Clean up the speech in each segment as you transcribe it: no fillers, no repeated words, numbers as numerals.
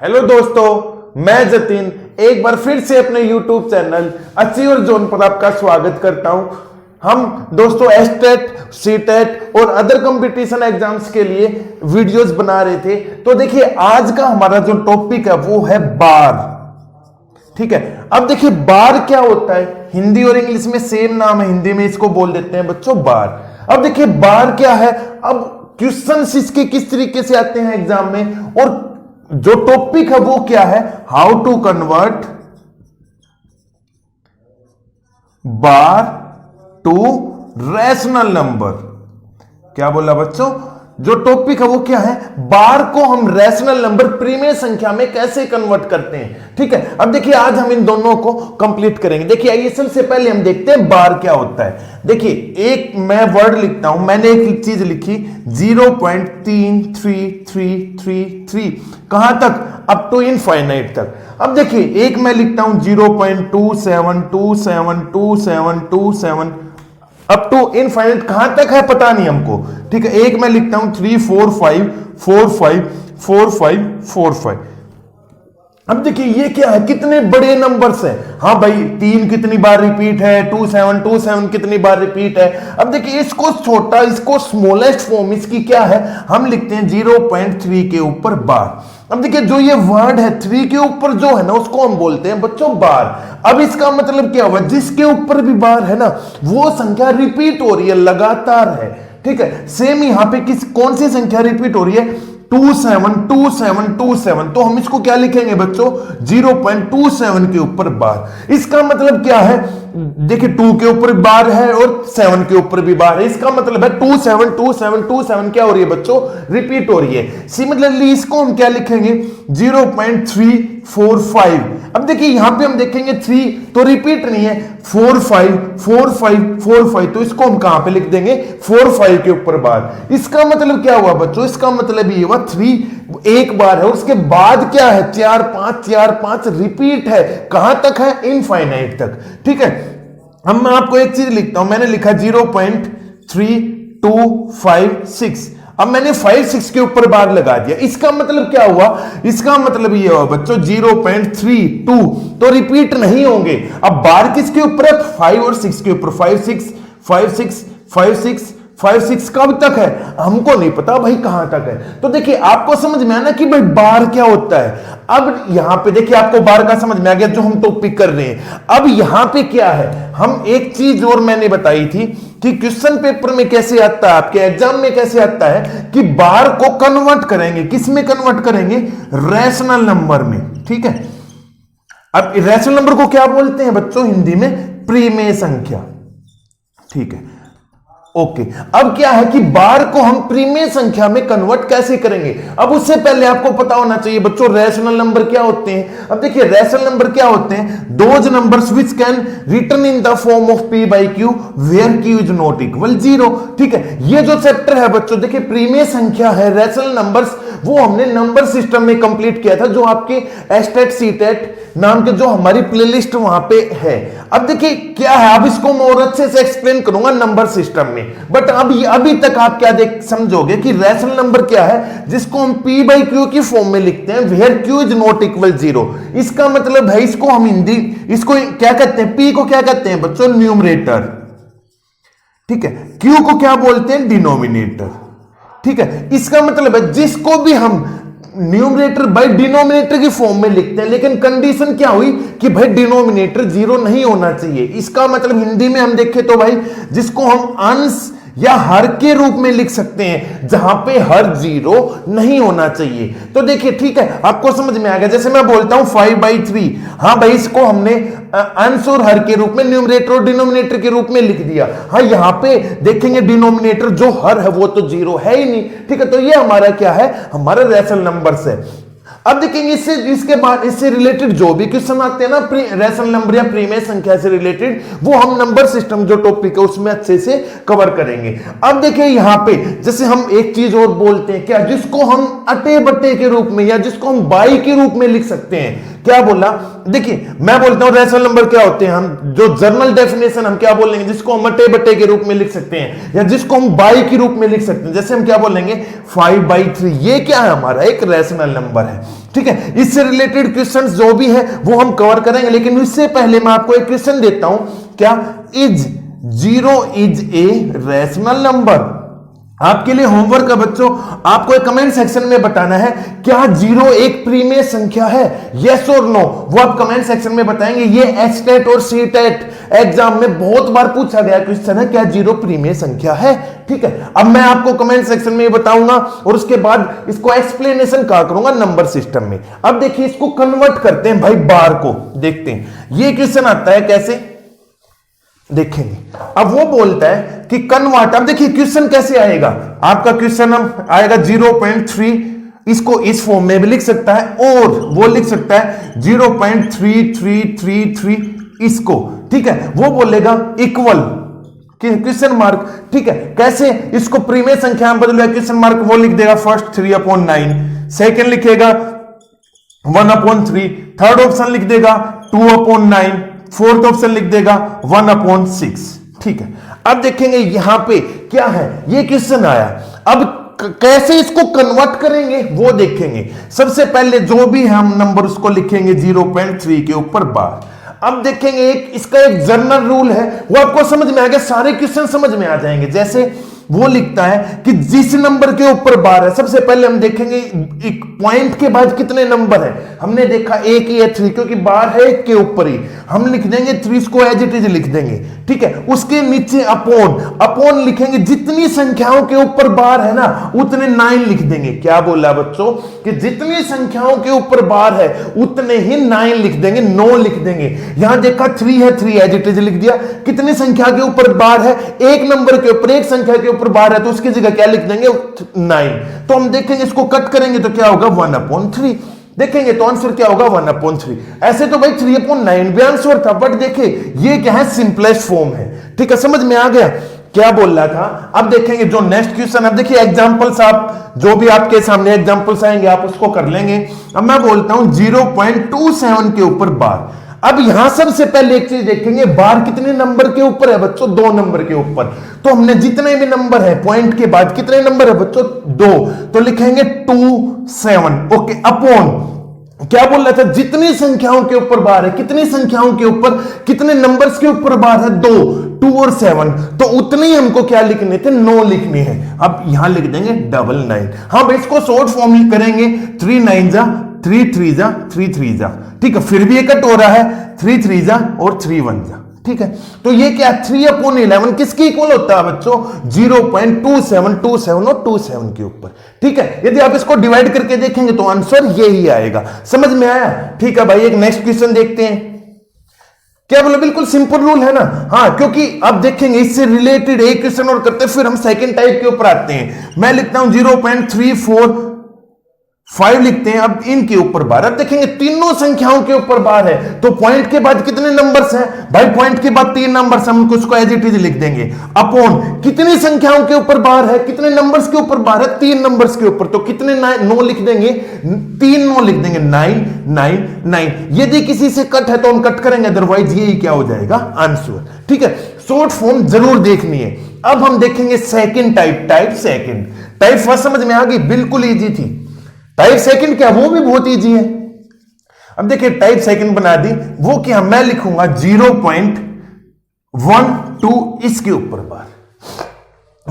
Hello दोस्तों, मैं जतिन एक बार फिर से अपने YouTube चैनल अचीवर जोन पर आपका स्वागत करता हूं। हम दोस्तों एस्टेट, सीटेट और अदर कंपटीशन एग्जाम्स के लिए वीडियोस बना रहे थे। तो देखिए आज का हमारा जो टॉपिक है वो है बार। ठीक है, अब देखिए बार क्या होता है। हिंदी और इंग्लिश में सेम नाम है, हिंदी में इसको बोल देते हैं बच्चों बार। अब देखिए बार क्या है, अब क्वेश्चन इसके किस तरीके से आते हैं एग्जाम में, और जो टॉपिक है वो क्या है, how to convert bar to rational number. क्या बोला बच्चों, जो टॉपिक है वो क्या है, बार को हम रैशनल नंबर प्रीमेय संख्या में कैसे कन्वर्ट करते हैं। ठीक है, अब देखिए आज हम इन दोनों को कंप्लीट करेंगे। देखिए आइए सबसे पहले हम देखते हैं बार क्या होता है। देखिए एक मैं वर्ड लिखता हूं, मैंने एक चीज लिखी 0.3333 कहां तक, अप टू इनफाइनाइट तक। अब देखिए एक मैं लिखता हूं 0.27272727 अप टू इनफाइनाइट, कहां तक है पता नहीं हमको। ठीक है, एक मैं लिखता हूं 345454545। अब देखिए ये क्या है, कितने बड़े नंबर्स हैं। हाँ भाई 3 कितनी बार रिपीट है, 2727 कितनी बार रिपीट है। अब देखिए इसको छोटा, इसको स्मॉलेस्ट फॉर्म इसकी क्या है, हम लिखते हैं 0.3 के ऊपर बार। अब देखिए जो ये वर्ड है 3 के ऊपर जो है ना, उसको हम बोलते हैं बच्चों बार। अब इसका मतलब क्या हुआ, जिसके ऊपर भी बार है ना वो संख्या रिपीट हो रही है, लगातार है। ठीक है, सेम यहां पे कौन सी संख्या रिपीट हो रही है, 272727। तो हम इसको क्या लिखेंगे बच्चों, 0.27 के ऊपर बार। इसका मतलब क्या है, देखिए 2 के ऊपर बार है और 7 के ऊपर भी बार है। इसका मतलब है 272727 क्या हो रही है बच्चों, रिपीट हो रही है। सिमिलरली इसको हम क्या लिखेंगे, 0.345। अब देखिए यहां पे हम देखेंगे 3 तो रिपीट नहीं है, 454545, तो इसको हम कहां पे लिख देंगे, 45 के ऊपर बार। इसका मतलब क्या हुआ बच्चों, इसका मतलब ये हुआ 3 एक बार है और उसके बाद क्या है 4545 रिपीट है, कहां तक है, इनफाइनाइट तक। ठीक है, अब मैं आपको एक चीज लिखता हूं, मैंने लिखा 0.3256। अब मैंने 5 6 के ऊपर बार लगा दिया। इसका मतलब क्या हुआ, इसका मतलब ये हुआ बच्चों 0.32 तो रिपीट नहीं होंगे। अब बार किसके ऊपर है, 5 और 6 के ऊपर। 5 6 5 6 5 6 5 6 कब तक है हमको नहीं पता भाई, कहां तक है। तो देखिए आपको समझ में आया ना कि भाई बार क्या होता है। अब यहां पे देखिए आपको बार का समझ में आ गया जो हम टॉपिक कर रहे हैं। अब यहां पे क्या है, हम एक चीज और मैंने बताई थी कि क्वेश्चन पेपर में कैसे आता है, आपके एग्जाम में कैसे आता है, कि बार को कन्वर्ट करेंगे, किस में कन्वर्ट करेंगे, रैशनल नंबर में। ठीक है, अब रैशनल नंबर को क्या बोलते हैं बच्चों हिंदी में, प्रीमेय संख्या। ठीक है, ओके। अब क्या है कि बार को हम प्रीमेय संख्या में कन्वर्ट कैसे करेंगे। अब उससे पहले आपको पता होना चाहिए बच्चों रैशनल नंबर क्या होते हैं। अब देखिए रैशनल नंबर क्या होते हैं, those numbers which can return in the form of p by q where q is not equal 0। ठीक है, ये जो चैप्टर है बच्चों, देखिए प्रीमेय संख्या है, रैशनल नंबर्स, वो हमने नंबर सिस्टम में कंप्लीट किया था, जो आपके एस्टेट सीटेट नाम के जो हमारी प्लेलिस्ट वहां पे है। अब देखिए क्या है, अब इसको मैं और अच्छे से एक्सप्लेन करूंगा नंबर सिस्टम में, बट अभी तक आप क्या देख समझोगे कि रैशनल नंबर क्या है, जिसको हम p by q की फॉर्म में लिखते हैं, where q is not equal 0। इसका मतलब है, इसको हम हिंदी इसको क्या कहते हैं, p को क्या कहते हैं बच्चों, न्यूमरेटर। ठीक है, q को क्या बोलते हैं, डिनोमिनेटर। ठीक है, इसका मतलब है जिसको भी हम न्यूमरेटर बाय डिनोमिनेटर की फॉर्म में लिखते हैं, लेकिन कंडीशन क्या हुई कि भाई डिनोमिनेटर 0 नहीं होना चाहिए। इसका मतलब हिंदी में हम देखें तो भाई जिसको हम अंश या हर के रूप में लिख सकते हैं, जहां पे हर 0 नहीं होना चाहिए। तो देखिए ठीक है, आपको समझ में आ गया। जैसे मैं बोलता हूं 5/3, हाँ भाई इसको हमने अंश और हर के रूप में, न्यूमरेटर और डिनोमिनेटर के रूप में लिख दिया। हाँ यहां पे देखेंगे डिनोमिनेटर जो हर है वो तो 0 है ही नहीं। ठीक है, तो ये हमारा क्या है, हमारा रैशनल नंबर्स है। अब देखेंगे इसके बाद इससे रिलेटेड जो भी क्वेश्चन आते हैं ना, रैशनल नंबर या प्रीमेय संख्या से रिलेटेड, वो हम नंबर सिस्टम जो टॉपिक है उसमें अच्छे से कवर करेंगे। अब देखिए यहां पे जैसे हम एक चीज और बोलते हैं क्या, जिसको हम अटे बट्टे के रूप में या जिसको हम बाई के रूप में लिख सकते हैं। क्या बोला, देखिए मैं बोलता हूं रैशनल नंबर क्या होते हैं, हम जो जर्नल डेफिनेशन हम क्या बोलेंगे, जिसको हम अटे बट्टे के रूप में लिख सकते हैं या जिसको हम बाई के रूप में लिख सकते हैं। जैसे हम क्या बोलेंगे 5/3, ये क्या है, हमारा एक रैशनल नंबर है। ठीक है, इससे रिलेटेड क्वेश्चंस जो भी है वो हम कवर करेंगे, लेकिन इससे पहले मैं आपको एक क्वेश्चन देता हूं, क्या is 0 is a rational number. आपके लिए होमवर्क है बच्चों, आपको एक कमेंट सेक्शन में बताना है क्या 0 एक प्रीमेय संख्या है, यस और नो, वो आप कमेंट सेक्शन में बताएंगे। ये एचटेट और सीटेट एग्जाम में बहुत बार पूछा गया क्वेश्चन है, क्या 0 प्रीमेय संख्या है। ठीक है, अब मैं आपको कमेंट सेक्शन में बताऊंगा और उसके बाद इसको एक्सप्लेनेशन कहा करूंगा नंबर सिस्टम में। अब देखिए इसको कन्वर्ट करते हैं भाई बार को, देखते हैं ये क्वेश्चन आता है कैसे देखेंगे। अब वो बोलता है कि कन्वर्ट, अब देखिए क्वेश्चन कैसे आएगा आपका, क्वेश्चन हम आएगा 0.3, इसको इस फॉर्म में भी लिख सकता है और वो लिख सकता है 0.3333 इसको, ठीक है, वो बोलेगा इक्वल क्वेश्चन मार्क। ठीक है, कैसे इसको प्रीमेय संख्या में बदलेगा, क्वेश्चन मार्क वो लिख देगा फर्स्ट 3/9, सेकंड लिखेगा 1/3, थर्ड ऑप्शन लिख देगा 2/9, फोर्थ ऑप्शन लिख देगा 1/6। ठीक है, अब देखेंगे यहां पे क्या है, ये क्वेश्चन आया, अब कैसे इसको कन्वर्ट करेंगे वो देखेंगे। सबसे पहले जो भी हम नंबर उसको लिखेंगे 0.3 के ऊपर बार। अब देखेंगे एक इसका एक जनरल रूल है, वो आपको समझ में आ गया, सारे क्वेश्चन समझ में आ जाएंगे। जैसे वो लिखता है कि जिस नंबर के ऊपर बार है, सबसे पहले हम देखेंगे एक पॉइंट के बाद कितने नंबर है, हमने देखा एक ही है 3, क्योंकि बार है एक के ऊपर ही, हम लिख देंगे 3 को एज इट इज लिख देंगे। ठीक है, उसके नीचे अपॉन लिखेंगे, जितनी संख्याओं के ऊपर बार है ना उतने 9 लिख देंगे। क्या बोला बच्चों कि जितनी संख्याओं के ऊपर बार है उतने ही 9 लिख देंगे, 9 लिख देंगे। यहां देखा 3 है, 3 एज इट इज लिख दिया। कितनी संख्या के ऊपर बार है, एक नंबर के ऊपर, एक संख्या के ऊपर बार है तो उसकी जगह क्या लिख देंगे 9। तो हम देखेंगे इसको कट करेंगे तो क्या होगा 1/3, देखेंगे तो आंसर क्या होगा 1/3। ऐसे तो भाई 3/9 भी आंसर था, बट देखिए ये क्या है सिंपलेस्ट फॉर्म है। ठीक है, समझ में आ गया क्या बोल रहा था। अब देखेंगे जो नेक्स्ट क्वेश्चन, अब देखिए एग्जांपल्स, आप जो भी आपके सामने एग्जांपल्स आएंगे आप उसको कर लेंगे। अब मैं बोलता हूं 0.27 के ऊपर बार। अब यहां सबसे पहले एक चीज देखेंगे, बार कितने नंबर के ऊपर है बच्चों, 2 नंबर के ऊपर। तो हमने जितने भी नंबर है पॉइंट के बाद कितने नंबर है बच्चों 2, तो लिखेंगे 27। ओके, अपॉन क्या बोल रहा था, जितनी संख्याओं के ऊपर बार है, कितनी संख्याओं के ऊपर, कितने नंबर्स के ऊपर बार है 2 और 7, तो उतनी हमको क्या लिखने थे 9 लिखनी है। अब यहां लिख देंगे 99। हाँ भाई इसको शॉर्ट फॉर्म करेंगे 3 9 जा 3 3 जा 3 3 जा। ठीक है, फिर भी ये कट हो रहा है 3 3 जा और 3 1 जा। ठीक है, तो ये क्या 3/11 किसके इक्वल होता है बच्चों 0.2727 और 27 के ऊपर। ठीक है, यदि आप इसको डिवाइड करके देखेंगे तो आंसर यही आएगा। समझ में आया। ठीक है भाई, एक नेक्स्ट क्वेश्चन देखते हैं। क्या बोले, बिल्कुल सिंपल रूल है ना। हाँ, क्योंकि अब देखेंगे इससे रिलेटेड एक क्वेश्चन और करते हैं, फिर हम सेकंड टाइप के ऊपर आते हैं। मैं लिखता हूं 0.345 लिखते हैं। अब इनके ऊपर बार, अब देखेंगे तीनों संख्याओं के ऊपर बार है, तो पॉइंट के बाद कितने नंबर्स हैं भाई, पॉइंट के बाद 3 नंबर्स, हम उसको एज इट इज लिख देंगे। अपॉन कितनी संख्याओं के ऊपर बार है, कितने नंबर्स के ऊपर बार है, 3 नंबर्स के ऊपर, तो कितने 9 लिख देंगे, 3 9 लिख देंगे, 9 9 9। यदि किसी से कट है तो हम कट करेंगे, अदरवाइज यही क्या हो जाएगा आंसर। ठीक है, शॉर्ट फॉर्म जरूर देखनी है। अब हम देखेंगे second type second. Type first समझ में आ गई, बिल्कुल इजी थी। टाइप सेकंड क्या, वो भी बहुत इजी है। अब देखिए टाइप सेकंड बना दी, वो क्या, मैं लिखूंगा 0.12 इसके ऊपर बार।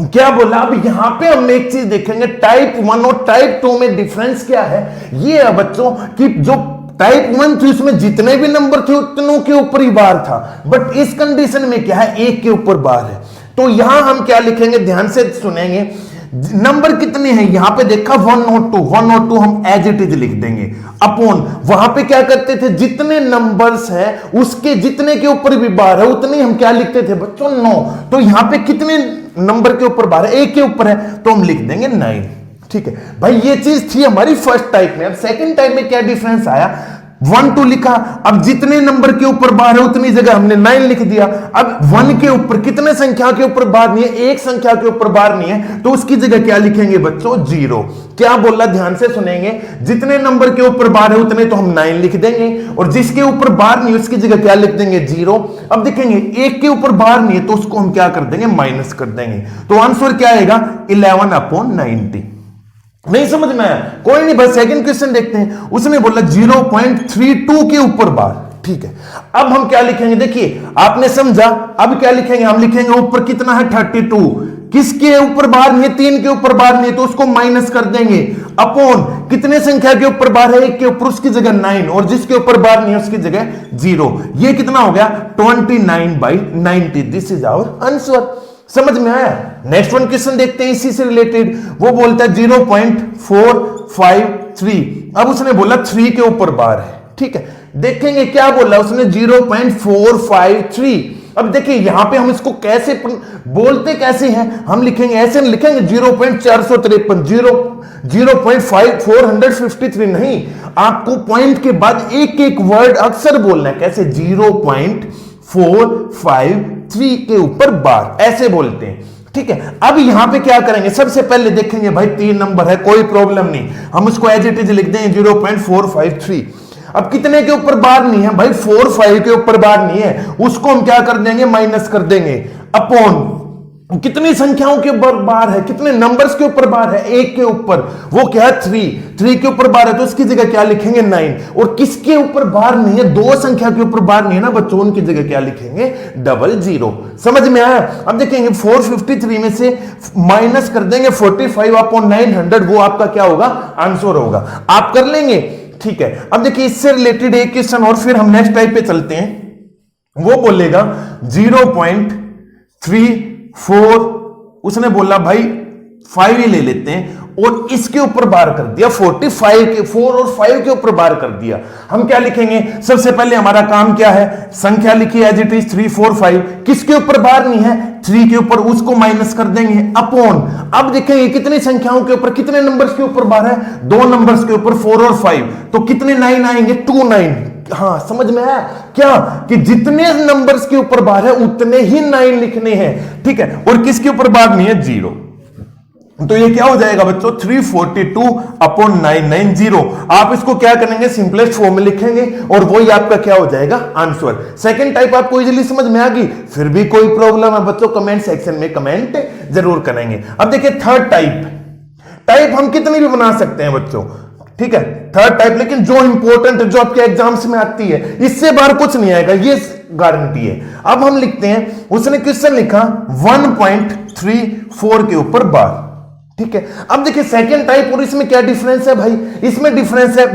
क्या बोला, अब यहां पे हम एक चीज देखेंगे, टाइप 1 और टाइप 2 में डिफरेंस क्या है। ये है बच्चों कि जो टाइप 1 थी उसमें जितने भी नंबर थे उतनों के ऊपर ही बार था, बट इस कंडीशन में क्या है, एक के ऊपर बार है। तो यहां हम क्या लिखेंगे, ध्यान से सुनेंगे, नंबर कितने हैं, यहां पे देखा 102 हम एज इट इज लिख देंगे। अपॉन वहां पे क्या करते थे, जितने नंबर्स हैं उसके जितने के ऊपर भी बार है उतने हम क्या लिखते थे बच्चों 9। तो यहां पे कितने नंबर के ऊपर बार है, एक के ऊपर है, तो हम लिख देंगे 9। ठीक है भाई, ये चीज थी हमारी फर्स्ट टाइप में। अब सेकंड टाइप में क्या डिफरेंस आया, 1 2 लिखा, अब जितने नंबर के ऊपर बार है उतनी जगह हमने 9 लिख दिया। अब 1 के ऊपर कितने संख्या के ऊपर बार नहीं है, एक संख्या के ऊपर बार नहीं है, तो उसकी जगह क्या लिखेंगे बच्चों 0। क्या बोला, ध्यान से सुनेंगे, जितने नंबर के ऊपर बार है उतने तो हम 9 लिख देंगे, और जिसके ऊपर बार नहीं उसकी जगह क्या लिख देंगे 0। अब देखेंगे एक के ऊपर बार नहीं है तो उसको हम क्या कर देंगे, माइनस कर देंगे। तो आंसर क्या आएगा 11/90। नहीं समझ में आया? कोई नहीं, बस सेकंड क्वेश्चन देखते हैं। उसने बोला 0.32 के ऊपर बार। ठीक है, अब हम क्या लिखेंगे? देखिए आपने समझा। अब क्या लिखेंगे? हम लिखेंगे ऊपर कितना है 32, किसके ऊपर बार नहीं है? 3 के ऊपर बार नहीं है, तो उसको माइनस कर देंगे अपॉन कितने संख्या के ऊपर बार है? 1 के ऊपर, उसकी जगह 9, और जिसके ऊपर बार नहीं है उसकी जगह 0। ये कितना हो गया? 29/90। This is our answer. समझ में आया? नेक्स्ट वन क्वेश्चन देखते हैं इसी से रिलेटेड। वो बोलता है 0.453। अब उसने बोला 3 के ऊपर बार है। ठीक है, देखेंगे क्या बोला उसने, 0.453। अब देखिए यहां पे हम इसको कैसे बोलते कैसे हैं? हम लिखेंगे ऐसे लिखेंगे 0.453, 0.453 नहीं, आपको पॉइंट के बाद एक एक वर्ड अक्सर बोलना है। कैसे? 0.453 के ऊपर बार, ऐसे बोलते हैं। ठीक है, अब यहां पे क्या करेंगे? सबसे पहले देखेंगे भाई 3 नंबर है, कोई प्रॉब्लम नहीं, हम उसको एज इट इज लिख देंगे 0.453। अब कितने के ऊपर बार नहीं है भाई? 4, 5 के ऊपर बार नहीं है, उसको हम क्या कर देंगे? माइनस कर देंगे अपॉन कितनी संख्याओं के ऊपर बार है? कितने नंबर्स के ऊपर बार है? 1 के ऊपर, वो क्या है? 3 के ऊपर बार है, तो उसकी जगह क्या लिखेंगे? 9। और किसके ऊपर बार नहीं है? 2 संख्या के ऊपर बार नहीं है ना बच्चों, उनकी जगह क्या लिखेंगे? 00। समझ में आया? अब देखेंगे 453 में से माइनस कर देंगे 45/900, वो आपका क्या होगा? आंसर होगा। आप कर लेंगे? ठीक है, अब देखिए इससे रिलेटेड एक क्वेश्चन और, फिर हम नेक्स्ट टाइप पे चलते हैं। वो बोलेगा 0.34, उसने बोला भाई 5 ही ले लेते हैं, और इसके ऊपर बार कर दिया 45 के, 4 और 5 के ऊपर बार कर दिया। हम क्या लिखेंगे? सबसे पहले हमारा काम क्या है? संख्या लिखिए एज इट इज 3, 4, 5। किसके ऊपर बार नहीं है? 3 के ऊपर, उसको माइनस कर देंगे अपॉन, अब देखेंगे कितनी संख्याओं के ऊपर, कितने नंबर्स के ऊपर बार है? 2 नंबर्स के ऊपर, 4 और 5, तो कितने 9 आएंगे? 2 9। हाँ समझ में आया क्या? कि जितने नंबर्स के ऊपर बार है उतने ही 9 लिखने हैं। ठीक है, और किसके ऊपर बार नहीं है? 0। तो ये क्या हो जाएगा बच्चों? 342/990। आप इसको क्या करेंगे? सिंपलेस्ट फॉर्म में लिखेंगे, और वही आपका क्या हो जाएगा? आंसर। सेकंड टाइप आपको इजीली समझ में आ गई? फिर भी कोई प्रॉब्लम है बच्चों, कमेंट सेक्शन में कमेंट जरूर करेंगे। अब देखिए थर्ड टाइप हम कितनी भी बना सकते हैं बच्चों। ठीक है, थर्ड टाइप, लेकिन जो इंपॉर्टेंट है, जो आपके एग्जाम्स में आती है, इससे बाहर कुछ नहीं आएगा, ये गारंटी है। अब हम लिखते हैं, उसने क्वेश्चन लिखा 1.34 के ऊपर बार। ठीक है, अब देखिए सेकंड टाइप और इसमें क्या डिफरेंस है भाई? इसमें डिफरेंस है,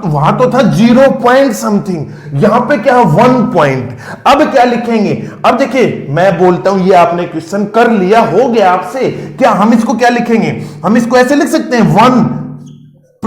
वहां तो था 0 पॉइंट समथिंग, यहां पे क्या है? 1 पॉइंट। अब क्या लिखेंगे? अब देखिए मैं बोलता हूं, ये आपने क्वेश्चन कर लिया, हो गया आपसे, क्या हम इसको क्या लिखेंगे? हम इसको ऐसे लिख सकते हैं 1 +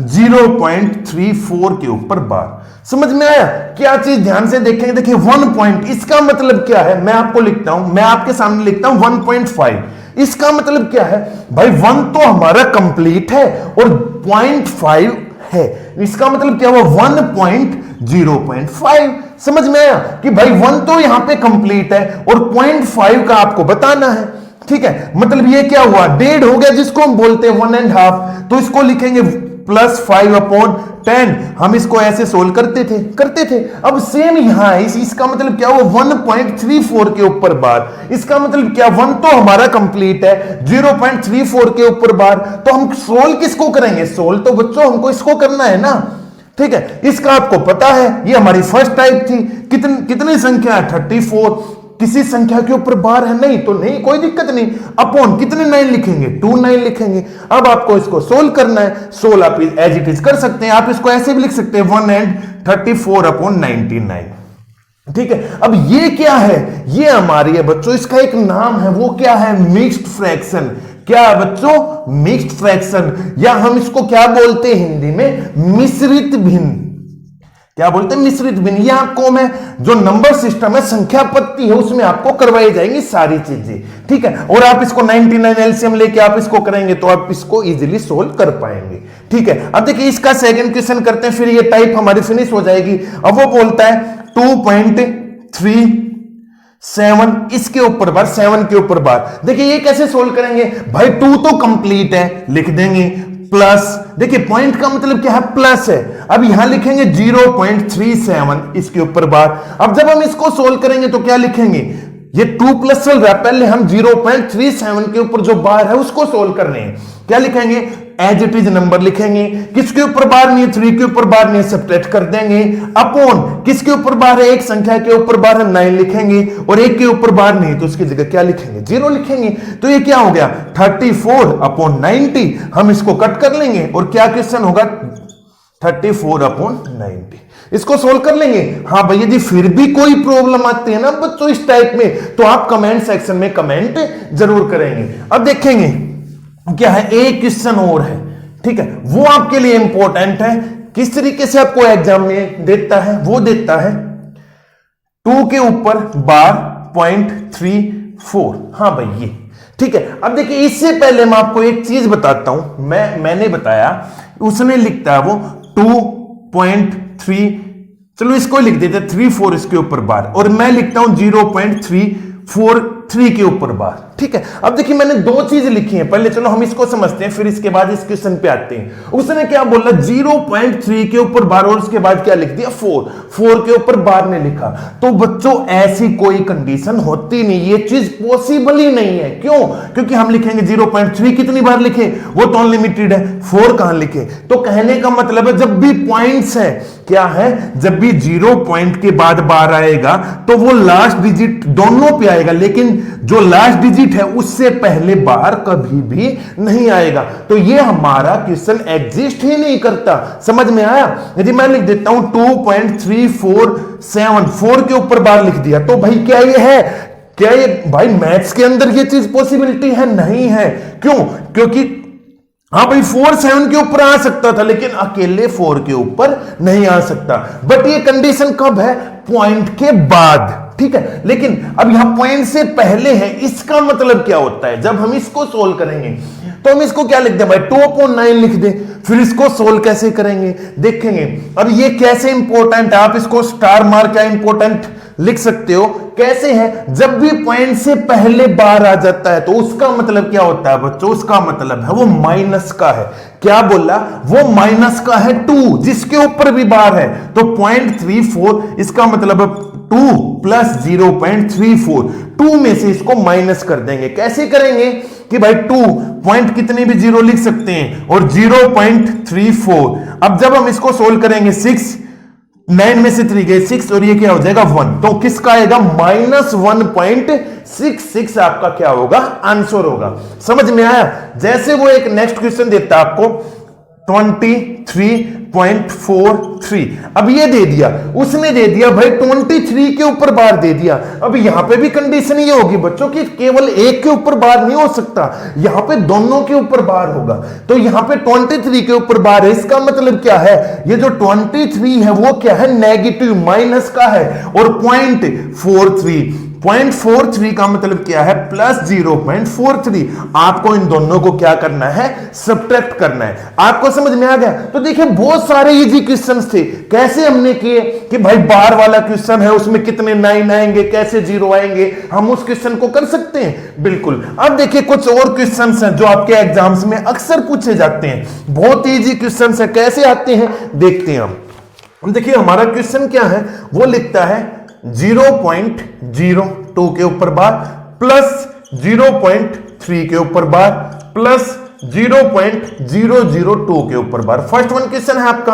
0.34 के ऊपर बार। समझ में आया? क्या चीज ध्यान से देखेंगे। देखिए 1 पॉइंट, इसका मतलब क्या है? मैं आपको लिखता हूं, मैं आपके सामने लिखता हूं 1.5। इसका मतलब क्या है भाई? 1 तो हमारा कंप्लीट है और 0.5 है, इसका मतलब क्या हुआ? 1.0.5। समझ में आया कि भाई 1 तो यहां पे कंप्लीट है और 0.5 का आपको बताना है। ठीक है, मतलब ये क्या हुआ? 1.5 हो गया, जिसको हम बोलते हैं 1.5। तो इसको लिखेंगे +5/10। हम इसको ऐसे सोल्व करते थे। अब सेम यहां है, इसका मतलब क्या हुआ? 1.34 के ऊपर बार। इसका मतलब क्या? 1 तो हमारा कंप्लीट है, 0.34 के ऊपर बार। तो हम सोल्व किसको करेंगे? सोल्व तो बच्चों हमको इसको करना है ना। ठीक है, इसका आपको पता है, ये हमारी फर्स्ट टाइप थी। कितनी संख्या है? 34। किसी संख्या के ऊपर बार है? नहीं, तो नहीं, कोई दिक्कत नहीं। अपॉन कितने 9 लिखेंगे? 2 9 लिखेंगे। अब आपको इसको सोल्व करना है। सोल्व आप एज इट इज कर सकते हैं, आप इसको ऐसे भी लिख सकते हैं 134/99। ठीक है, अब ये क्या है? ये हमारी है बच्चों, इसका एक नाम है, वो क्या है? Mixed fraction. क्या बच्चों? मिक्स्ड फ्रैक्शन, या हम इसको क्या बोलते हैं हिंदी में? मिश्रित भिन्न। क्या बोलते हैं? मिश्रित भिन्न। ये आपको मैं जो नंबर सिस्टम है, संख्या पत्ती है, उसमें आपको करवाई जाएंगी सारी चीजें। ठीक है, और आप इसको 99 एलसीएम लेके आप इसको करेंगे तो आप इसको इजीली सोल्व कर पाएंगे। ठीक है, अब देखिए इसका सेकंड क्वेश्चन करते हैं, फिर ये टाइप हमारी फिनिश हो जाएगी। अब वो बोलता है 2.37, इसके ऊपर बार, 7 के ऊपर बार। देखिए ये कैसे सोल्व करेंगे भाई? 2 तो कंप्लीट है, लिख देंगे, प्लस, देखिए पॉइंट का मतलब क्या है? प्लस है। अब यहां लिखेंगे 0.37 इसके ऊपर बार। अब जब हम इसको सोल्व करेंगे तो क्या लिखेंगे? ये 2 प्लस चल रहा है, पहले हम 0.37 के ऊपर जो बार है उसको सोल्व कर रहे हैं। क्या लिखेंगे? एज इट इज नंबर लिखेंगे, किसके ऊपर बार नहीं है 3 के ऊपर बार नहीं है सब्ट्रैक्ट कर देंगे, अपॉन किसके ऊपर बार है एक संख्या के ऊपर बार है 9 लिखेंगे, और एक के ऊपर बार नहीं तो उसकी जगह क्या लिखेंगे 0 लिखेंगे। तो ये क्या हो गया 34 अपॉन 90, हम इसको कट कर लेंगे और क्या क्वेश्चन होगा 34 अपॉन 90, इसको सोल्व कर लेंगे। हाँ भैया जी फिर भी कोई प्रॉब्लम आती है ना बच्चों इस टाइप में, तो आप कमेंट सेक्शन में कमेंट जरूर करेंगे। अब देखेंगे क्या है, एक क्वेश्चन और है, ठीक है, वो आपके लिए इंपॉर्टेंट है। किस तरीके से आपको एग्जाम में देता है, वो देता है 2 के ऊपर बार 0.34। हाँ भाई ये ठीक है। अब देखिए इससे पहले मैं आपको एक चीज बताता हूं, मैंने बताया, उसने लिखता है वो 2.3, चलो इसको लिख देते 34 इसके ऊपर बार, और मैं लिखता हूं 0.343 के ऊपर बार, ठीक है। अब देखिए मैंने दो चीज लिखी है, पहले चलो हम इसको समझते हैं फिर इसके बाद इस क्वेश्चन पे आते हैं। उसने क्या बोला 0.3 के ऊपर बार और उसके बाद क्या लिख दिया 4 के ऊपर बार ने लिखा। तो बच्चों ऐसी कोई कंडीशन होती नहीं, ये चीज पॉसिबल ही नहीं है। क्यों? क्योंकि हम लिखेंगे 0.3 कितनी बार लिखे, वो तो अनलिमिटेड है, 4 कहां लिखे। तो कहने का मतलब है जब भी पॉइंट्स है, क्या है, जब भी 0 पॉइंट के बाद बार आएगा तो वो लास्ट डिजिट दोनों पे आएगा, लेकिन जो लास्ट डिजिट है उससे पहले बार कभी भी नहीं आएगा। तो ये हमारा क्वेश्चन एग्जिस्ट ही नहीं करता। समझ में आया? यदि मैं लिख देता हूं 2.347, 4 के ऊपर बार लिख दिया, तो भाई क्या ये है, क्या ये भाई मैथ्स के अंदर ये चीज पॉसिबिलिटी है? नहीं है। क्यों? क्योंकि हाँ भाई 4 7 के ऊपर आ सकता था, लेकिन अकेले 4 के ऊपर नहीं आ सकता। बट ये कंडीशन कब है? पॉइंट के बाद, ठीक है। लेकिन अब यहां पॉइंट से पहले है, इसका मतलब क्या होता है, जब हम इसको सोल्व करेंगे तो हम इसको क्या लिख दें भाई 2/9 लिख दें, फिर इसको सोल्व कैसे करेंगे देखेंगे। अब ये कैसे इंपॉर्टेंट है, आप इसको स्टार मार्क या इंपॉर्टेंट लिख सकते हो। कैसे है? जब भी पॉइंट से पहले बार आ जाता है तो उसका मतलब क्या होता है बच्चों, उसका मतलब है वो माइनस का है। क्या बोला? वो माइनस का है 2, जिसके ऊपर भी बार है। तो 0.34 इसका मतलब 2 प्लस 0.34, 2 में से इसको माइनस कर देंगे। कैसे करेंगे कि भाई 2 पॉइंट कितने भी 0 लिख सकते हैं और 0.34। अब जब हम इसको सोल्व करेंगे 6, 9 में से 3 गए 6 और ये क्या हो जाएगा 1, तो किसका आएगा -1.66 आपका क्या होगा आंसर होगा। समझ में आया? जैसे वो एक नेक्स्ट क्वेश्चन देता है आपको 23.43, अब ये दे दिया, उसने दे दिया भाई 23 के ऊपर बार दे दिया। अब यहां पे भी कंडीशन ये होगी बच्चों कि केवल एक के ऊपर बार नहीं हो सकता, यहां पे दोनों के ऊपर बार होगा। तो यहां पे 23 के ऊपर बार है, इसका मतलब क्या है, ये जो 23 है वो क्या है नेगेटिव माइनस का है, और 0.43 का मतलब क्या है प्लस 0.43। आपको इन दोनों को क्या करना है सब्ट्रैक्ट करना है। आपको समझ में आ गया? तो देखिए बहुत सारे इजी क्वेश्चंस थे। कैसे हमने किए कि भाई बार वाला क्वेश्चन है उसमें कितने 9 आएंगे, कैसे 0 आएंगे, हम उस क्वेश्चन को कर सकते हैं बिल्कुल। अब देखिए कुछ और क्वेश्चंस हैं जो आपके एग्जाम्स में अक्सर पूछे जाते हैं, बहुत इजी क्वेश्चंस है। कैसे आते हैं देखते हैं हम। देखिए हमारा क्वेश्चन क्या है, वो लिखता है 0.02 के ऊपर बार प्लस 0.3 के ऊपर बार प्लस 0.002 के ऊपर बार। फर्स्ट वन क्वेश्चन है आपका।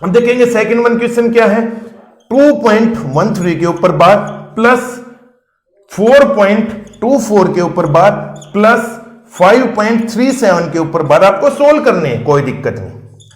हम देखेंगे सेकंड वन क्वेश्चन क्या है, 2.13 के ऊपर बार प्लस 4.24 के ऊपर बार प्लस 5.37 के ऊपर बार। आपको सोल्व करने हैं, कोई दिक्कत नहीं,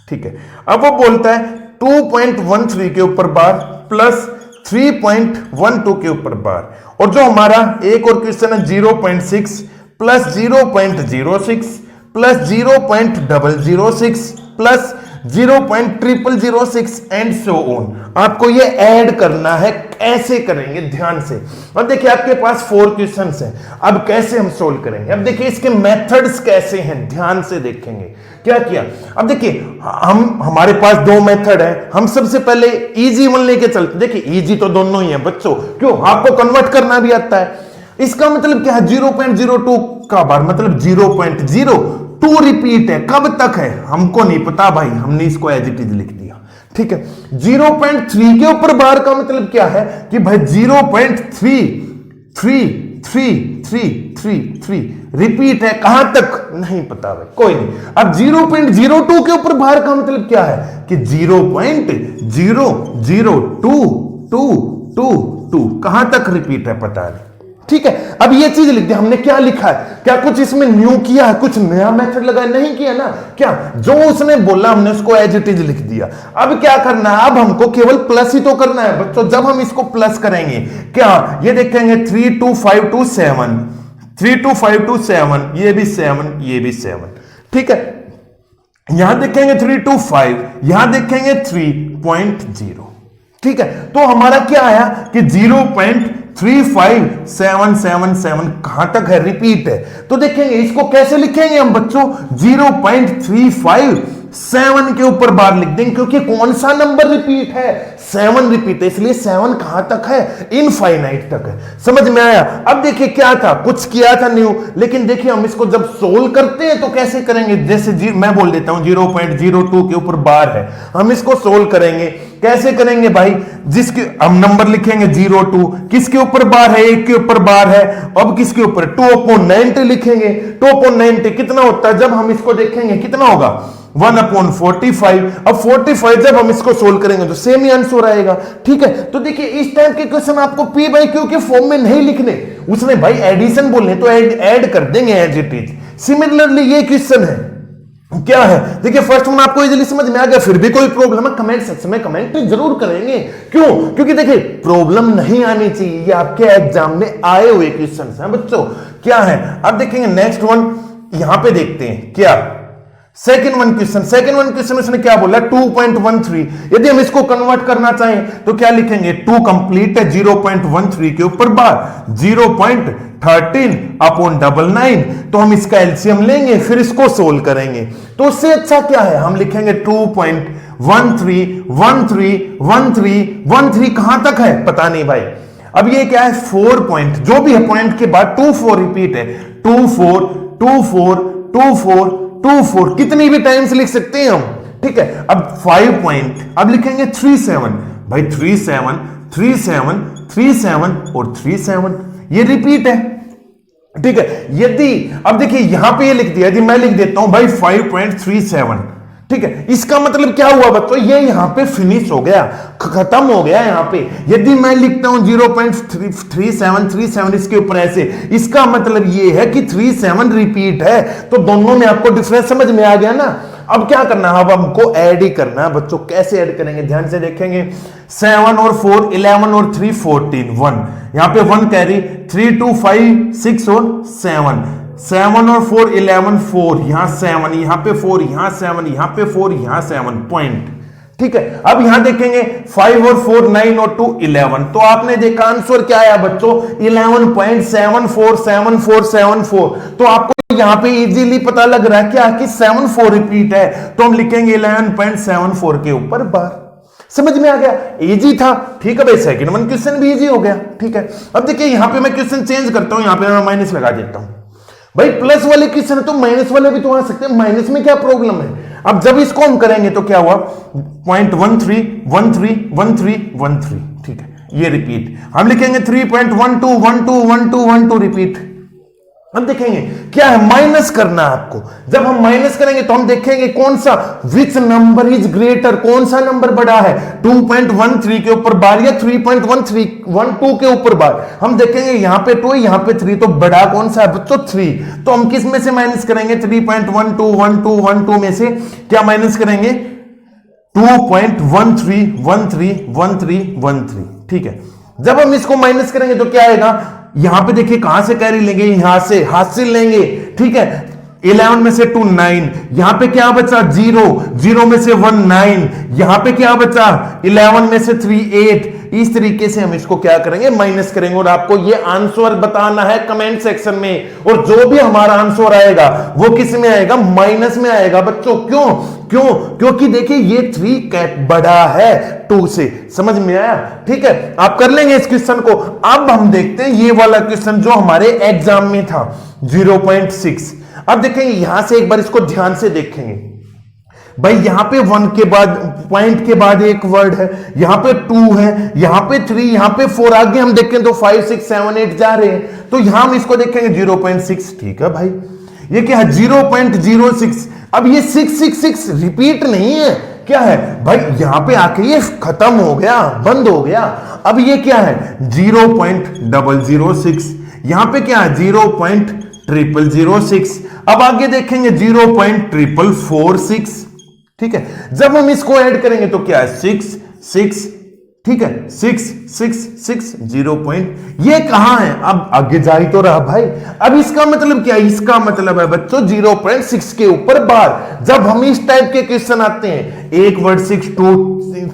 ठीक है। अब वो बोलता है 2.13 के ऊपर बार प्लस 3.12 के ऊपर बार, और जो हमारा एक और क्वेश्चन है 0.6 plus 0.06 plus 0.006 plus 0.006 and so on. आपको ये ऐड करना है। कैसे करेंगे ध्यान से। अब देखिए आपके पास 4 क्वेश्चंस हैं, अब कैसे हम सोल्व करेंगे। अब देखिए इसके मेथड्स कैसे हैं ध्यान से देखेंगे। क्या किया, अब देखिए हमारे पास 2 मेथड है। हम सबसे पहले इजी वन लेके चलते। देखिए इजी तो दोनों ही है बच्चों, क्यों, आपको कन्वर्ट करना भी आता है। इसका मतलब क्या है 0.02 का बार मतलब 0.02 रिपीट है, कब तक है हमको नहीं पता भाई, हमने इसको एज इट इज लिख दिया, ठीक है। 0.3 के ऊपर बार का मतलब क्या है कि भाई 0.3 3 3 3 3 3 रिपीट है, कहां तक नहीं पता भाई, कोई नहीं। अब 0.02 के ऊपर बार का मतलब क्या है कि 0.00222 कहां तक रिपीट है पता नहीं, ठीक है। अब ये चीज लिख दी हमने, क्या लिखा है, क्या कुछ इसमें न्यू किया है, कुछ नया मेथड लगाया, नहीं किया ना, क्या जो उसने बोला हमने उसको एज इट इज लिख दिया। अब क्या करना है, अब हमको केवल प्लस ही तो करना है बच्चों। जब हम इसको प्लस करेंगे क्या, ये देखेंगे 3 2 5 2 7, 3 2 5 2 7, ये भी 7, ये भी 7, ठीक है। यहां देखेंगे 3 2 5, यहां देखेंगे 3.0, ठीक है। तो हमारा क्या आया कि 0.35777 कहां तक है, रिपीट है। तो देखेंगे इसको कैसे लिखेंगे हम बच्चों, 0.357 के ऊपर बार लिख देंगे, क्योंकि कौन सा नंबर रिपीट है, 7 रिपीट है, इसलिए 7 कहां तक है, इनफाइनाइट तक है। समझ में आया। अब देखिए क्या था, कुछ किया था न्यू, लेकिन देखिए हम इसको जब सोल्व करते हैं तो कैसे करेंगे, जैसे मैं बोल देता हूं 0.02 के ऊपर बार है, हम इसको सोल्व करेंगे। कैसे करेंगे भाई, जिसके हम नंबर लिखेंगे 02, किसके ऊपर बार है, 1 के ऊपर बार है। अब किसके ऊपर, 2/90 लिखेंगे। 2/90 कितना होता है, जब हम इसको देखेंगे कितना होगा, 1/45। अब 45 जब हम इसको सोल्व करेंगे तो सेम ही आंसर आएगा, ठीक है। तो देखिए इस टाइप के क्वेश्चन आपको पी बाई क्यू के फॉर्म में नहीं लिखने, उसने भाई एडिशन बोलने तो ऐड कर देंगे एज इट इज। सिमिलरली ये क्वेश्चन है, क्या है, देखिए फर्स्ट वन आपको इजीली समझ में आ गया, फिर भी कोई प्रॉब्लम है कमेंट सेक्शन में कमेंट जरूर करेंगे। क्यों, क्योंकि देखिए प्रॉब्लम नहीं आनी चाहिए, ये आपके एग्जाम में आए हुए क्वेश्चन हैं बच्चों। क्या है, अब देखेंगे नेक्स्ट वन, यहां पे देखते हैं क्या सेकंड वन क्वेश्चन उसने क्या बोला 2.13। यदि हम इसको कन्वर्ट करना चाहें तो क्या लिखेंगे, 2 कंप्लीट है 0.13 के ऊपर बार 0.13/99, तो हम इसका एलसीएम लेंगे फिर इसको सोल्व करेंगे। तो उससे अच्छा क्या है, हम लिखेंगे 2.13131313 कहां तक है पता नहीं भाई। अब ये क्या है 4 पॉइंट, जो भी है पॉइंट के बाद 24 रिपीट है, 24 24 24 24 कितनी भी टाइम्स लिख सकते हैं हम, ठीक है। अब 5 पॉइंट, अब लिखेंगे 37 भाई, 37 37 37 और 37, ये रिपीट है, ठीक है। यदि अब देखिए यहां पे ये लिख दिया, यदि मैं लिख देता हूं भाई 5.37, ठीक है, इसका मतलब क्या हुआ बच्चों, ये यहां पे फिनिश हो गया, खत्म हो गया यहां पे। यदि मैं लिखता हूं 0.3737 इसके ऊपर ऐसे, इसका मतलब ये है कि 37 रिपीट है। तो दोनों में आपको डिफरेंस समझ में आ गया ना। अब क्या करना है, अब हमको ऐड ही करना है बच्चों। कैसे ऐड करेंगे, ध्यान से देखेंगे, 7 और 4 11 और 3 14 1, यहां पे 1 कैरी, 3 2 5 6 और 7 7 और 4 11 4, यहां 7, यहां पे 4, यहां 7, यहां पे 4, यहां 7 पॉइंट, ठीक है। अब यहां देखेंगे 5 और 4 9 और 2 11, तो आपने देखा आंसर क्या आया बच्चों 11.747474। तो आपको यहां पे इजीली पता लग रहा है क्या कि 74 रिपीट है, तो हम लिखेंगे 11.74 के ऊपर बार। समझ में आ गया, इजी था, ठीक है भाई। सेकंड वन क्वेश्चन भी इजी हो गया, ठीक है। अब देखिए यहां पे मैं क्वेश्चन चेंज करता हूं, यहां पे मैं माइनस लगा देता हूं भाई। प्लस वाले क्वेश्चन है तो माइनस वाले भी तो आ सकते हैं, माइनस में क्या प्रॉब्लम है। अब जब इसको हम करेंगे तो क्या हुआ 0.13131313, ठीक है, ये रिपीट। हम लिखेंगे 3.12121212 रिपीट। हम देखेंगे क्या है, माइनस करना है आपको। जब हम माइनस करेंगे तो हम देखेंगे कौन सा, विच नंबर इज ग्रेटर, कौन सा नंबर बड़ा है, 2.13 के ऊपर बार या 3.1312 के ऊपर बार। हम देखेंगे यहां पे 2 यहां पे 3, तो बड़ा कौन सा है बच्चों 3। तो हम किस में से माइनस करेंगे, 3.121212 में से क्या माइनस करेंगे, 2.13131313, ठीक है। जब हम इसको माइनस करेंगे तो क्या आएगा, यहां पे देखिए कहां से कैरी लेंगे, यहां से हाथ से लेंगे, ठीक है। 11 में से 2 9, यहां पे क्या बचा 0, 0 में से 1 9, यहां पे क्या बचा 11 में से 3 8। इस तरीके से हम इसको क्या करेंगे, माइनस करेंगे। और आपको ये आंसर बताना है कमेंट सेक्शन में, और जो भी हमारा आंसर आएगा वो किस में आएगा, माइनस में आएगा बच्चों। क्यों क्यों, क्योंकि देखिए ये 3 कैट बड़ा है 2 से। समझ में आया, ठीक है। आप कर लेंगे इस क्वेश्चन को। अब हम देखते हैं ये वाला क्वेश्चन जो हमारे एग्जाम में था 0.6। अब देखेंगे यहां से एक बार इसको ध्यान से देखेंगे। भाई यहां पे 1 के बाद पॉइंट के बाद एक वर्ड है, यहां पे 2 है, यहां पे 3, यहां पे 4, आगे हम देखें तो 5 6 7 8 जा रहे हैं, तो यहां हम इसको देखेंगे 0.6। ठीक है भाई, ये क्या है 0.06। अब ये 666 रिपीट नहीं है, क्या है भाई, यहां पे आके ये खत्म हो गया, बंद हो गया। अब ये क्या है 0.006, यहां पे क्या है 0.0006। अब आगे देखेंगे 0.446। ठीक है, जब हम इसको ऐड करेंगे तो क्या है 6 6, ठीक है 6 6 6 0 पॉइंट, ये कहां है, अब आगे जा ही तो रहा भाई। अब इसका मतलब क्या है, इसका मतलब है बच्चों 0.6 के ऊपर बार। जब हम इस टाइप के क्वेश्चन आते हैं, एक वर्ड 6 2,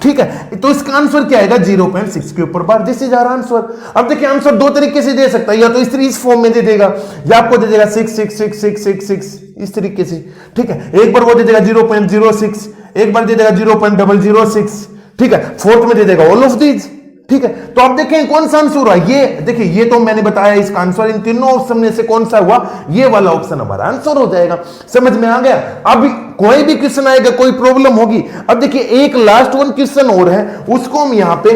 ठीक है, तो इसका आंसर क्या आएगा 0.6 के ऊपर bar. This is our answer. अब देखिए आंसर दो तरीके से दे सकता है, या तो इस फॉर्म में दे देगा, या आपको दे देगा 6 6 6 6 6 6 इस तरीके से। ठीक है, एक बार वो दे देगा 0.06, एक बार दे देगा 0.006, ठीक है, फोर्थ में दे देगा ऑल ऑफ दीज। ठीक है, तो आप देखें कौन सा आंसर हुआ, ये देखिए, ये तो मैंने बताया इसका आंसर, इन तीनों ऑप्शन में से कौन सा हुआ, ये वाला ऑप्शन हमारा आंसर हो जाएगा। समझ में आ गया। अब कोई भी क्वेश्चन आएगा, कोई प्रॉब्लम होगी। अब देखिए एक लास्ट वन क्वेश्चन और है, उसको हम यहां पे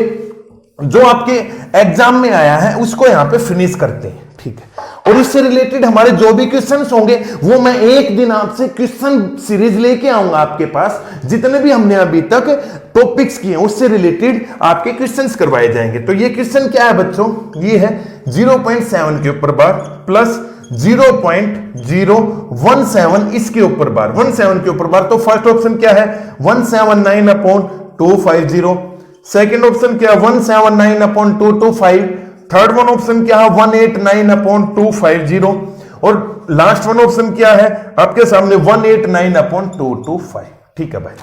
जो आपके एग्जाम में आया है उसको यहां पे फिनिश करते हैं। ठीक है, और इससे रिलेटेड हमारे जो भी क्वेश्चंस होंगे वो मैं एक दिन आपसे क्वेश्चन सीरीज लेके आऊंगा आपके पास, जितने भी हमने अभी तक टॉपिक्स किए उससे रिलेटेड आपके क्वेश्चंस करवाए जाएंगे। तो ये क्वेश्चन क्या है बच्चों, ये है 0.7 के ऊपर बार प्लस 0.017 इसके ऊपर बार, 17 के ऊपर बार। तो फर्स्ट ऑप्शन क्या है 179/250, सेकेंड ऑप्शन क्या है 179/225, थर्ड वन ऑप्शन क्या है 189/250, और लास्ट वन ऑप्शन क्या है आपके सामने 189/225। ठीक है भाई,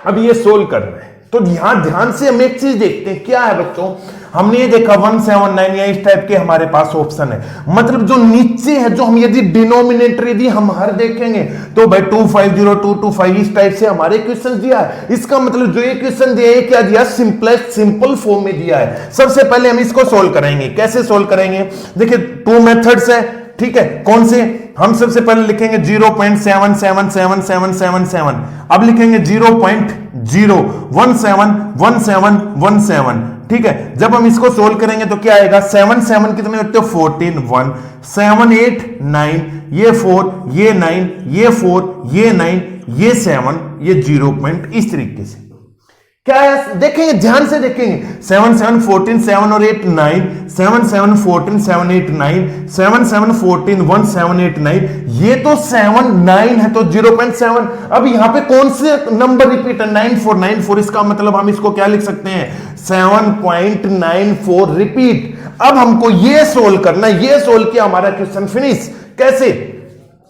अब ये सोल्व कर रहे हैं, तो यहां ध्यान से हम एक चीज देखते हैं, क्या है बच्चों, हमने ये देखा 179 या इस टाइप के हमारे पास ऑप्शन है, मतलब जो नीचे है, जो हम यदि डिनोमिनेटर यदि हम हर देखेंगे तो भाई 250 225 इस टाइप से हमारे क्वेश्चन दिया है। इसका मतलब जो ये क्वेश्चन दिया है क्या दिया, सिंपल फॉर्म में दिया है। सबसे पहले हम इसको सोल्व करेंगे, कैसे सोल्व करेंगे, देखिए 2 मेथड्स है। ठीक है, कौन से, हम सबसे पहले लिखेंगे 0.777777, अब लिखेंगे 0.0171717। ठीक है, जब हम इसको सोल्व करेंगे तो क्या आएगा 7 7 कितने होते हैं 14 1 7 8 9, ये 4 ये 9 ये 4 ये 9 ये 7 ये 0 पॉइंट, इस तरीके से क्या है देखेंगे, ध्यान से देखेंगे 7 7 14 7 और 8 9, 7 7 14 7 8 9, 7 7 14 1 7 8 9, ये तो 7 9 है तो 0.7। अब यहां पे कौन से नंबर रिपीट है 9494, इसका मतलब हम इसको क्या लिख सकते हैं 7.94 रिपीट। अब हमको ये सोल्व करना, ये सोल्व किया हमारा क्वेश्चन फिनिश। कैसे,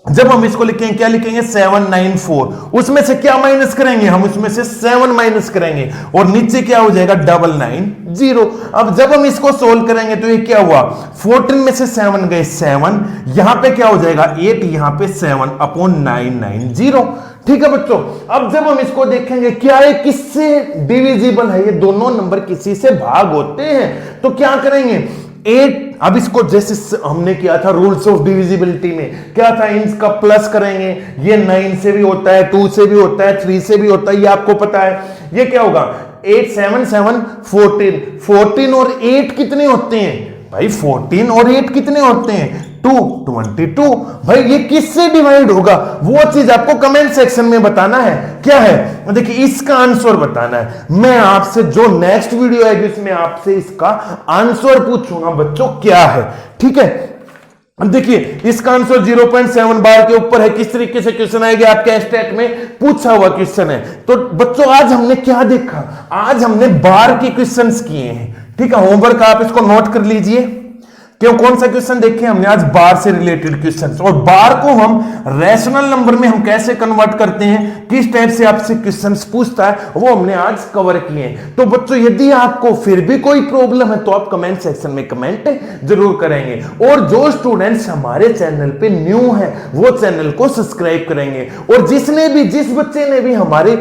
जब हम इसको लिखेंगे क्या लिखेंगे 794, उसमें से क्या माइनस करेंगे, हम उसमें से 7 माइनस करेंगे और नीचे क्या हो जाएगा 990। अब जब हम इसको सोल्व करेंगे तो ये क्या हुआ 14 में से 7 गए 7, यहां पे क्या हो जाएगा 8, यहां पे 7/990। ठीक है बच्चों, अब जब हम इसको देखेंगे क्या है किससे डिविजिबल है, ये दोनों नंबर किसी से भाग होते हैं, तो क्या करेंगे 8, अब इसको जैसे हमने किया था रूल्स ऑफ डिविजिबिलिटी में क्या था, इनका प्लस करेंगे, ये 9 से भी होता है, 2 से भी होता है, 3 से भी होता है, ये आपको पता है। ये क्या होगा 8 7 7 14, 14 और 8 कितने होते हैं भाई, 14 और 8 कितने होते हैं 22। भाई ये किससे डिवाइड होगा, वो चीज आपको कमेंट सेक्शन में बताना है। क्या है देखिए, इसका आंसर बताना है। मैं आपसे जो नेक्स्ट वीडियो है इसमें आपसे इसका आंसर पूछूंगा बच्चों क्या है। ठीक है, अब देखिए इसका आंसर 0.7 बार के ऊपर है। किस तरीके से क्वेश्चन आएगा आपके स्टेट में पूछा हुआ क्वेश्चन है। तो बच्चों आज हमने क्या देखा, आज हमने बार के क्वेश्चंस किए हैं। ठीक है, होमवर्क आप इसको नोट कर लीजिए। क्यों, कौन सा क्वेश्चन देखे हमने आज बार से रिलेटेड क्वेश्चन, और बार को हम रैशनल नंबर में हम कैसे कन्वर्ट करते हैं, किस टाइप से आपसे क्वेश्चंस पूछता है, वो हमने आज कवर किए हैं। तो बच्चों यदि आपको फिर भी कोई प्रॉब्लम है तो आप कमेंट सेक्शन में कमेंट जरूर करेंगे, और जो स्टूडेंट्स हमारे चैनल पे न्यू हैं वो चैनल को सब्सक्राइब करेंगे, और जिस बच्चे ने भी हमारे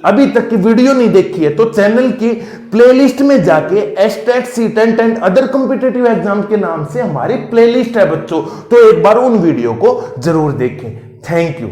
अभी तक की वीडियो नहीं देखी है तो चैनल की प्लेलिस्ट में जाके एस्टेट सीटेंट एंड अदर कॉम्पिटिटिव एग्जाम के नाम से हमारी प्लेलिस्ट है बच्चों, तो एक बार उन वीडियो को जरूर देखें। Thank you.